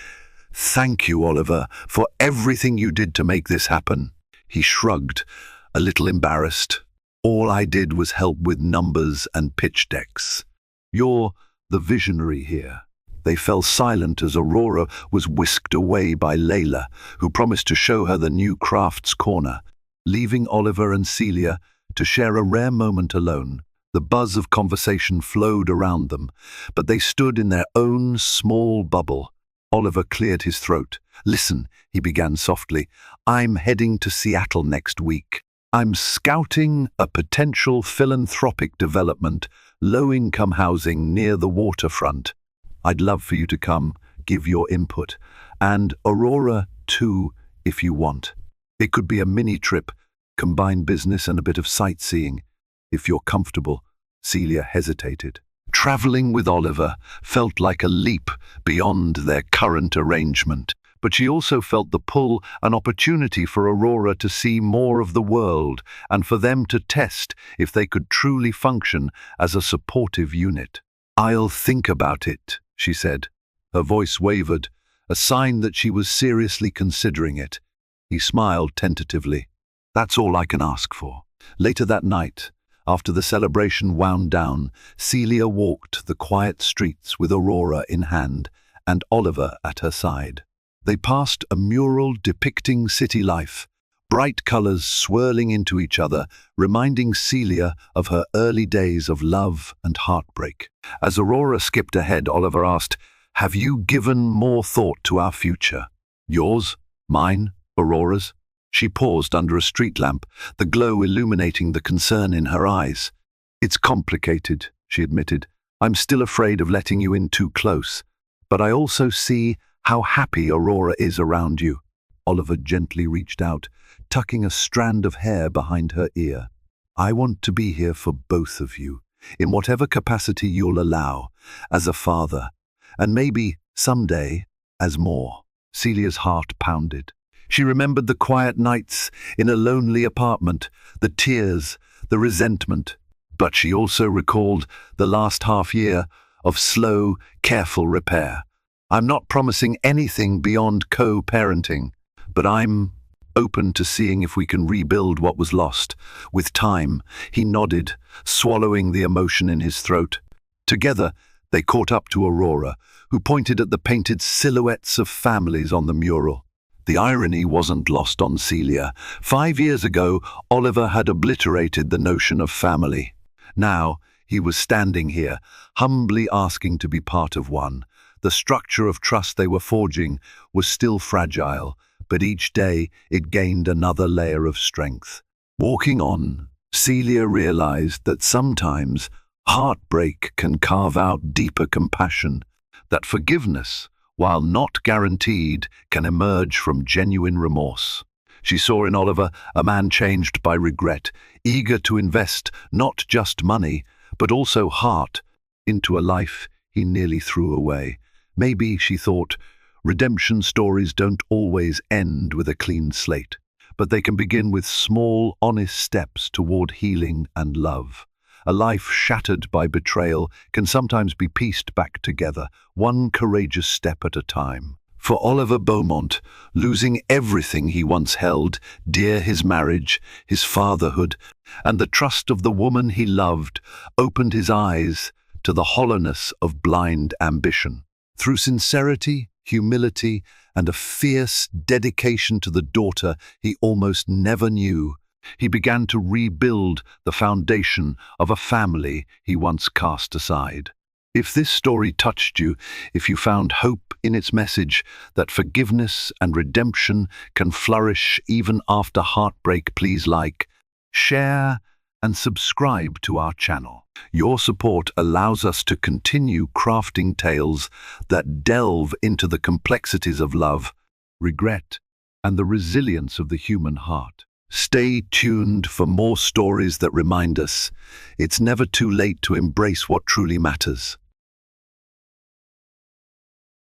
"Thank you, Oliver, for everything you did to make this happen." He shrugged, a little embarrassed. "All I did was help with numbers and pitch decks. You're the visionary here." They fell silent as Aurora was whisked away by Layla, who promised to show her the new crafts corner. Leaving Oliver and Celia to share a rare moment alone, the buzz of conversation flowed around them, but they stood in their own small bubble. Oliver cleared his throat. "Listen," he began softly, "I'm heading to Seattle next week. I'm scouting a potential philanthropic development, low-income housing near the waterfront. I'd love for you to come, give your input, and Aurora too, if you want. It could be a mini-trip, combine business and a bit of sightseeing. If you're comfortable." Celia hesitated. Traveling with Oliver felt like a leap beyond their current arrangement. But she also felt the pull, an opportunity for Aurora to see more of the world and for them to test if they could truly function as a supportive unit. "I'll think about it," she said. Her voice wavered, a sign that she was seriously considering it. He smiled tentatively. "That's all I can ask for." Later that night, after the celebration wound down, Celia walked the quiet streets with Aurora in hand and Oliver at her side. They passed a mural depicting city life, bright colors swirling into each other, reminding Celia of her early days of love and heartbreak. As Aurora skipped ahead, Oliver asked, "Have you given more thought to our future?" "Yours? Mine? Aurora's?" She paused under a street lamp, the glow illuminating the concern in her eyes. "It's complicated," she admitted. "I'm still afraid of letting you in too close. But I also see how happy Aurora is around you." Oliver gently reached out, tucking a strand of hair behind her ear. "I want to be here for both of you, in whatever capacity you'll allow, as a father, and maybe, someday, as more." Celia's heart pounded. She remembered the quiet nights in a lonely apartment, the tears, the resentment. But she also recalled the last half year of slow, careful repair. "I'm not promising anything beyond co-parenting, but I'm open to seeing if we can rebuild what was lost. With time," he nodded, swallowing the emotion in his throat. Together, they caught up to Aurora, who pointed at the painted silhouettes of families on the mural. The irony wasn't lost on Celia. 5 years ago, Oliver had obliterated the notion of family. Now, he was standing here, humbly asking to be part of one. The structure of trust they were forging was still fragile, but each day it gained another layer of strength. Walking on, Celia realized that sometimes heartbreak can carve out deeper compassion, that forgiveness, while not guaranteed, can emerge from genuine remorse. She saw in Oliver a man changed by regret, eager to invest not just money, but also heart into a life he nearly threw away. Maybe, she thought, redemption stories don't always end with a clean slate, but they can begin with small, honest steps toward healing and love. A life shattered by betrayal can sometimes be pieced back together, one courageous step at a time. For Oliver Beaumont, losing everything he once held, dear his marriage, his fatherhood, and the trust of the woman he loved, opened his eyes to the hollowness of blind ambition. Through sincerity, humility, and a fierce dedication to the daughter he almost never knew, he began to rebuild the foundation of a family he once cast aside. If this story touched you, if you found hope in its message that forgiveness and redemption can flourish even after heartbreak, please like, share, and subscribe to our channel. Your support allows us to continue crafting tales that delve into the complexities of love, regret, and the resilience of the human heart. Stay tuned for more stories that remind us it's never too late to embrace what truly matters.